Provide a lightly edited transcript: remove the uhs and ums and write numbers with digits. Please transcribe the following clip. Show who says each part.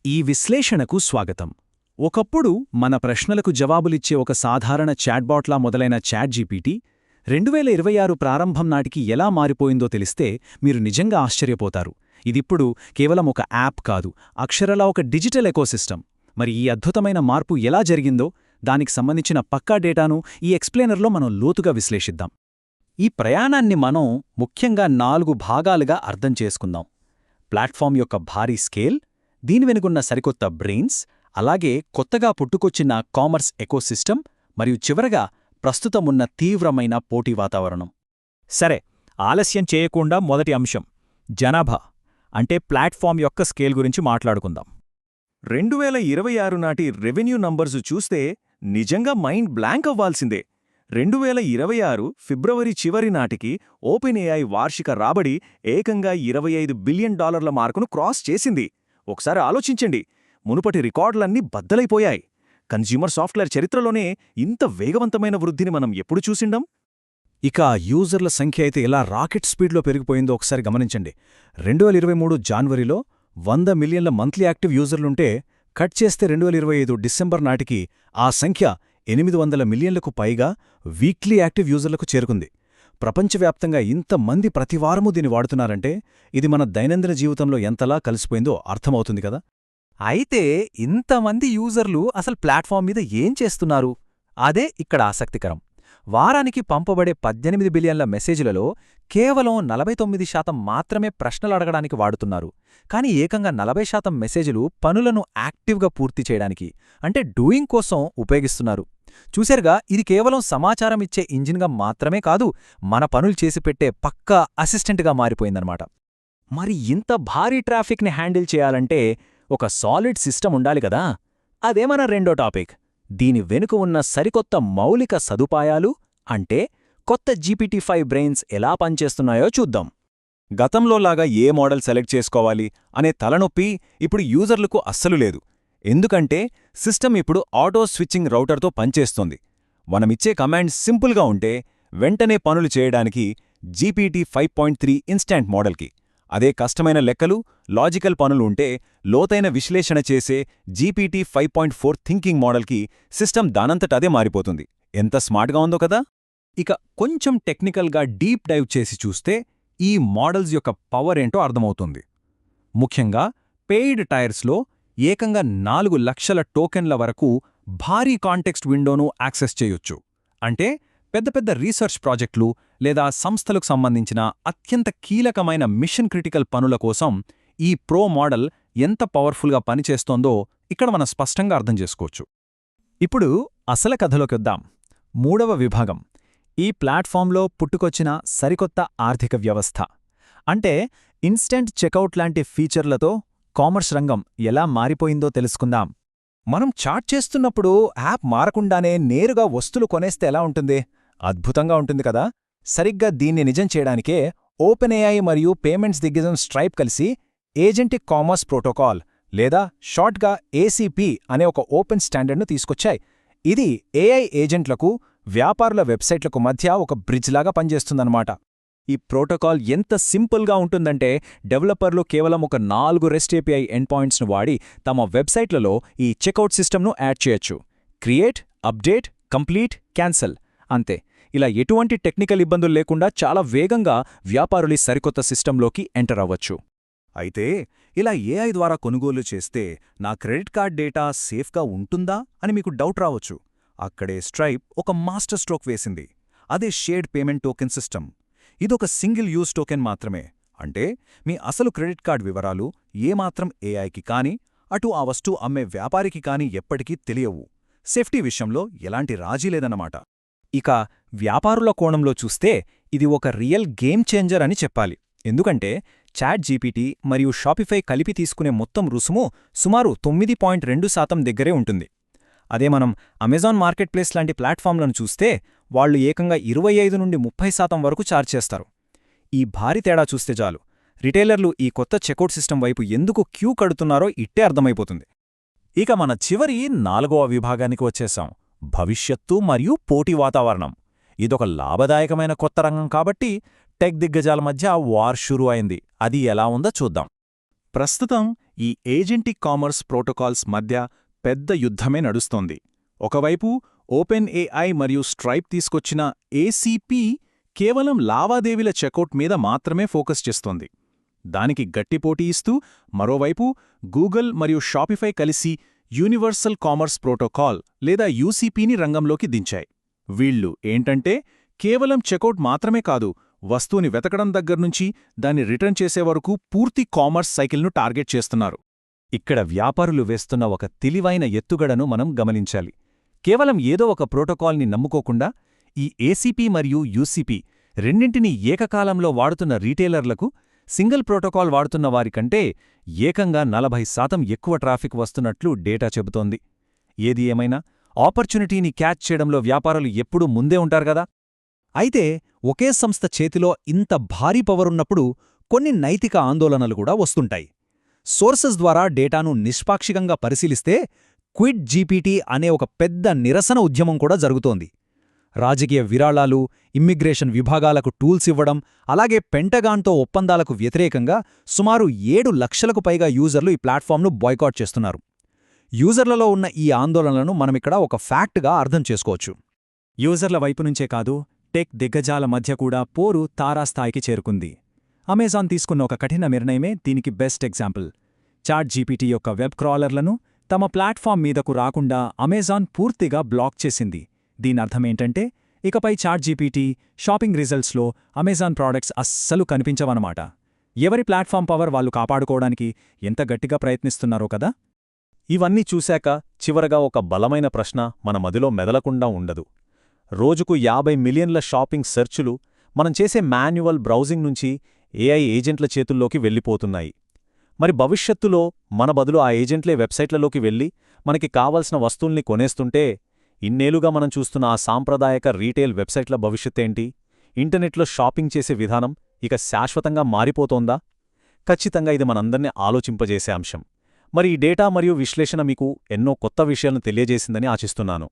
Speaker 1: ఈ విశ్లేషణకు స్వాగతం. ఒకప్పుడు మన ప్రశ్నలకు జవాబులిచ్చే ఒక సాధారణ చాట్బాట్లా మొదలైన చాట్జీపీటీ 2026 ప్రారంభం నాటికి ఎలా మారిపోయిందో తెలిస్తే మీరు నిజంగా ఆశ్చర్యపోతారు. ఇదిప్పుడు కేవలం ఒక యాప్ కాదు, అక్షరాలా ఒక డిజిటల్ ఎకోసిస్టమ్. మరి ఈ అద్భుతమైన మార్పు ఎలా జరిగిందో, దానికి సంబంధించిన పక్కా డేటాను ఈ ఎక్స్ప్లెయినర్లో మనం లోతుగా విశ్లేషిద్దాం. ఈ ప్రయాణాన్ని మనం ముఖ్యంగా 4 భాగాలుగా అర్థం చేసుకుందాం. ప్లాట్ఫామ్ యొక్క భారీ స్కేల్, దీని వెనుకున్న సరికొత్త బ్రెయిన్స్, అలాగే కొత్తగా పుట్టుకొచ్చిన కామర్స్ ఎకోసిస్టమ్, మరియు చివరగా ప్రస్తుతమున్న తీవ్రమైన పోటీ వాతావరణం.
Speaker 2: సరే, ఆలస్యం చేయకుండా మొదటి అంశం జనాభా అంటే ప్లాట్ఫామ్ యొక్క స్కేల్ గురించి మాట్లాడుకుందాం.
Speaker 3: 2026 నాటి రెవెన్యూ నంబర్సు చూస్తే నిజంగా మైండ్ బ్లాంక్ అవ్వాల్సిందే. 2026 ఫిబ్రవరి చివరి నాటికి ఓపెన్ఏఐ వార్షిక రాబడి ఏకంగా $25 బిలియన్ మార్కును క్రాస్ చేసింది. ఒకసారి ఆలోచించండి, మునుపటి రికార్డులన్నీ బద్దలైపోయాయి. కన్జ్యూమర్ సాఫ్ట్వేర్ చరిత్రలోనే ఇంత వేగవంతమైన వృద్ధిని మనం ఎప్పుడు చూసిండం?
Speaker 1: ఇక యూజర్ల సంఖ్య అయితే ఎలా రాకెట్ స్పీడ్లో పెరిగిపోయిందో ఒకసారి గమనించండి. 2023 జాన్వరిలో 100 మిలియన్ల మంత్లీ యాక్టివ్ యూజర్లుంటే, కట్ చేస్తే 2025 డిసెంబర్ నాటికి ఆ సంఖ్య 800 మిలియన్లకు పైగా వీక్లీ యాక్టివ్ యూజర్లకు చేరుకుంది. ప్రపంచవ్యాప్తంగా ఇంతమంది ప్రతివారమూ దీన్ని వాడుతున్నారంటే ఇది మన దైనందిన జీవితంలో ఎంతలా కలిసిపోయిందో అర్థమవుతుంది కదా.
Speaker 2: అయితే ఇంతమంది యూజర్లు అసలు ప్లాట్ఫామ్ మీద ఏం చేస్తున్నారు? అదే ఇక్కడ ఆసక్తికరం. వారానికి పంపబడే 18 బిలియన్ల మెసేజ్లలో కేవలం 49% మాత్రమే ప్రశ్నలు అడగడానికి వాడుతున్నారు. కానీ ఏకంగా 40% మెసేజ్లు పనులను యాక్టివ్గా పూర్తి చేయడానికి, అంటే డూయింగ్ కోసం ఉపయోగిస్తున్నారు. చూశారుగా, ఇది కేవలం సమాచారం ఇచ్చే ఇంజిన్గా మాత్రమే కాదు, మన పనులు చేసిపెట్టే పక్కా అసిస్టెంట్గా మారిపోయిందన్నమాట. మరి ఇంత భారీ ట్రాఫిక్ని హ్యాండిల్ చేయాలంటే ఒక సాలిడ్ సిస్టమ్ ఉండాలి కదా. అదే మన రెండో టాపిక్. దీని వెనుక ఉన్న సరికొత్త మౌలిక సదుపాయాలు, అంటే కొత్త GPT-5 బ్రెయిన్స్ ఎలా పనిచేస్తున్నాయో చూద్దాం.
Speaker 3: గతంలోలాగా ఏ మోడల్ సెలెక్ట్ చేసుకోవాలి అనే తలనొప్పి ఇప్పుడు యూజర్లకు అస్సలు లేదు. ఎందుకంటే సిస్టమ్ ఇప్పుడు ఆటో స్విచ్చింగ్ రౌటర్తో పనిచేస్తోంది. మనమిచ్చే కమాండ్ సింపుల్గా ఉంటే వెంటనే పనులు చేయడానికి GPT-5.3 ఇన్స్టాంట్ మోడల్కి, అదే కష్టమైన లెక్కలు, లాజికల్ పనులు ఉంటే లోతైన విశ్లేషణ చేసే GPT-5.4 థింకింగ్ మోడల్కి సిస్టమ్ దానంతటదే మారిపోతుంది. ఎంత స్మార్ట్గా ఉందో కదా.
Speaker 2: ఇక కొంచెం టెక్నికల్గా డీప్ డైవ్ చేసి చూస్తే ఈ మోడల్స్ యొక్క పవర్ ఏంటో అర్థమవుతుంది. ముఖ్యంగా పెయిడ్ టైర్స్లో ఏకంగా 4 లక్షల టోకెన్ల వరకు భారీ కాంటెక్స్ట్ విండోను యాక్సెస్ చేయొచ్చు. అంటే పెద్ద పెద్ద రీసెర్చ్ ప్రాజెక్టులు లేదా సంస్థలకు సంబంధించిన అత్యంత కీలకమైన మిషన్ క్రిటికల్ పనుల కోసం ఈ ప్రో మోడల్ ఎంత పవర్ఫుల్గా పనిచేస్తోందో ఇక్కడ మనం స్పష్టంగా అర్థం చేసుకోవచ్చు. ఇప్పుడు అసలు కథలోకొద్దాం. 3వ విభాగం, ఈ ప్లాట్ఫామ్లో పుట్టుకొచ్చిన సరికొత్త ఆర్థిక వ్యవస్థ. అంటే ఇన్స్టెంట్ చెక్అవుట్ లాంటి ఫీచర్లతో కామర్స్ రంగం ఎలా మారిపోయిందో తెలుసుకుందాం. మనం చాట్ చేస్తున్నప్పుడు యాప్ మారకుండానే నేరుగా వస్తువులు కొనేస్తే ఎలా ఉంటుంది? అద్భుతంగా ఉంటుంది కదా. సరిగ్గా దీన్ని నిజం చేయడానికే ఓపెన్ఏఐ మరియు పేమెంట్స్ దిగ్గజం స్ట్రైప్ కలిసి ఏజెంటిక్ కామర్స్ ప్రోటోకాల్, లేదా షార్ట్గా ఏసీపీ అనే ఒక ఓపెన్ స్టాండర్డ్ను తీసుకొచ్చాయి. ఇది ఏఐ ఏజెంట్లకు, వ్యాపారుల వెబ్సైట్లకు మధ్య ఒక బ్రిడ్జ్లాగా పనిచేస్తుందన్నమాట. ఈ ప్రోటోకాల్ ఎంత సింపుల్గా ఉంటుందంటే డెవలపర్లు కేవలం ఒక 4 రెస్ట్ ఏపీఐ ఎండ్ పాయింట్స్ను వాడి తమ వెబ్సైట్లలో ఈ చెక్అవుట్ సిస్టమ్ను యాడ్ చేయొచ్చు. క్రియేట్, అప్డేట్, కంప్లీట్, క్యాన్సల్, అంతే. ఇలా ఎటువంటి టెక్నికల్ ఇబ్బందులు లేకుండా చాలా వేగంగా వ్యాపారులు సరికొత్త సిస్టంలోకి ఎంటర్ అవ్వచ్చు.
Speaker 3: అయితే ఇలా ఏఐ ద్వారా కొనుగోలు చేస్తే నా క్రెడిట్ కార్డ్ డేటా సేఫ్గా ఉంటుందా అని మీకు డౌట్ రావచ్చు. అక్కడే స్ట్రైప్ ఒక మాస్టర్ స్ట్రోక్ వేసింది. అదే షేర్డ్ పేమెంట్ టోకెన్ సిస్టమ్. ఇదొక సింగిల్ యూజ్ టోకెన్ మాత్రమే. అంటే మీ అసలు క్రెడిట్ కార్డ్ వివరాలు ఏమాత్రం ఏఐకి కానీ, అటు ఆ వస్తువు అమ్మే వ్యాపారికి కానీ ఎప్పటికీ తెలియవు. సేఫ్టీ విషయంలో ఎలాంటి రాజీ లేదన్నమాట.
Speaker 2: ఇక వ్యాపారుల కోణంలో చూస్తే ఇది ఒక రియల్ గేమ్ చేంజర్ అని చెప్పాలి. ఎందుకంటే చాట్ జీపీటీ మరియు షాపిఫై కలిపి తీసుకునే మొత్తం రుసుము సుమారు 9.2% దగ్గరే ఉంటుంది. అదే మనం అమెజాన్ మార్కెట్ ప్లేస్ లాంటి ప్లాట్ఫామ్లను చూస్తే వాళ్లు ఏకంగా 25 నుండి 30% వరకు ఛార్జ్ చేస్తారు. ఈ భారీ తేడా చూస్తే చాలు, రిటైలర్లు ఈ కొత్త చెక్అవుట్ సిస్టమ్ వైపు ఎందుకు క్యూ కడుతున్నారో ఇట్టే అర్థమైపోతుంది.
Speaker 3: ఇక మన చివరి 4వ విభాగానికి వచ్చేశాం, భవిష్యత్తు మరియు పోటీ వాతావరణం. ఇదొక లాభదాయకమైన కొత్త రంగం కాబట్టి టెక్ దిగ్గజాల మధ్య వార్ షురూ అయింది. అది ఎలా ఉందో చూద్దాం.
Speaker 4: ప్రస్తుతం ఈ ఏజెంటిక్ కామర్స్ ప్రోటోకాల్స్ మధ్య పెద్ద యుద్ధమే నడుస్తోంది. ఒకవైపు ఓపెన్ ఏఐ మరియు స్ట్రైప్ తీసుకొచ్చిన ఏసీపీ కేవలం లావాదేవీల చెక్అవుట్ మీద మాత్రమే ఫోకస్ చేస్తోంది. దానికి గట్టి పోటీ ఇస్తూ మరోవైపు గూగుల్ మరియు షాపిఫై కలిసి యూనివర్సల్ కామర్స్ ప్రోటోకాల్ లేదా యూసీపీని రంగంలోకి దించాయి. వీళ్ళు ఏంటంటే కేవలం చెక్అవుట్ మాత్రమే కాదు, వస్తువుని వెతకడం దగ్గర్నుంచి దాన్ని రిటర్న్ చేసే వరకు పూర్తి కామర్స్ సైకిల్ను టార్గెట్ చేస్తున్నారు.
Speaker 3: ఇక్కడ వ్యాపారులు వేస్తున్న ఒక తెలివైన ఎత్తుగడను మనం గమనించాలి. కేవలం ఏదో ఒక ప్రోటోకాల్ని నమ్ముకోకుండా ఈ ఏసీపీ మరియు యూసీపీ రెండింటినీ ఏకకాలంలో వాడుతున్న రీటైలర్లకు సింగిల్ ప్రోటోకాల్ వాడుతున్న వారికంటే ఏకంగా 40% ఎక్కువ ట్రాఫిక్ వస్తున్నట్లు డేటా చెబుతోంది. ఏది ఏమైనా ఆపర్చునిటీని క్యాచ్ చేయడంలో వ్యాపారులు ఎప్పుడూ ముందే ఉంటారు గదా.
Speaker 2: అయితే ఒకే సంస్థ చేతిలో ఇంత భారీ పవరున్నప్పుడు కొన్ని నైతిక ఆందోళనలు కూడా వస్తుంటాయి. సోర్సెస్ ద్వారా డేటాను నిష్పాక్షికంగా పరిశీలిస్తే క్విడ్ జీపీటీ అనే ఒక పెద్ద నిరసన ఉద్యమం కూడా జరుగుతోంది. రాజకీయ విరాళాలు, ఇమ్మిగ్రేషన్ విభాగాలకు టూల్స్ ఇవ్వడం, అలాగే పెంటగాన్తో ఒప్పందాలకు వ్యతిరేకంగా సుమారు 7 లక్షలకు పైగా యూజర్లు ఈ ప్లాట్ఫామ్ను బాయ్కాట్ చేస్తున్నారు. యూజర్లలో ఉన్న ఈ ఆందోళనలను మనమిక్కడ ఒక ఫ్యాక్ట్గా అర్థం చేసుకోవచ్చు.
Speaker 1: యూజర్ల వైపునుంచే కాదు, టెక్ దిగ్గజాల మధ్య కూడా పోరు తారాస్థాయికి చేరుకుంది. అమెజాన్ తీసుకున్న ఒక కఠిన నిర్ణయమే దీనికి బెస్ట్ ఎగ్జాంపుల్. చాట్ జీపీటీ యొక్క వెబ్ క్రాలర్లను తమ ప్లాట్ఫామ్ మీదకు రాకుండా అమెజాన్ పూర్తిగా బ్లాక్ చేసింది. దీనర్థమేంటంటే ఇకపై చాట్ జీపీటీ, షాపింగ్ రిజల్ట్స్లో అమెజాన్ ప్రాడక్ట్స్ అస్సలు కనిపించవన్నమాట. ఎవరి ప్లాట్ఫామ్ పవర్ వాళ్ళు కాపాడుకోవడానికి ఎంత గట్టిగా ప్రయత్నిస్తున్నారో కదా.
Speaker 3: ఇవన్నీ చూశాక చివరగా ఒక బలమైన ప్రశ్న మన మదిలో మెదలకుండా ఉండదు. రోజుకు 50 మిలియన్ల షాపింగ్ సెర్చులు మనం చేసే మాన్యువల్ బ్రౌజింగ్ నుంచి ఏఐ ఏజెంట్ల చేతుల్లోకి వెళ్ళిపోతున్నాయి. మరి భవిష్యత్తులో మన బదులు ఆ ఏజెంట్లే వెబ్సైట్లలోకి వెళ్ళి మనకి కావలసిన వస్తువుల్ని కొనేస్తుంటే ఇన్నేళ్లుగా మనం చూస్తున్న ఆ సాంప్రదాయక రీటైల్ వెబ్సైట్ల భవిష్యత్తేంటి? ఇంటర్నెట్లో షాపింగ్ చేసే విధానం ఇక శాశ్వతంగా మారిపోతోందా? ఖచ్చితంగా ఇది మనందర్నీ ఆలోచింపజేసే అంశం. మరి ఈ డేటా మరియు విశ్లేషణ మీకు ఎన్నో కొత్త విషయాలను తెలియజేసిందని ఆశిస్తున్నాను.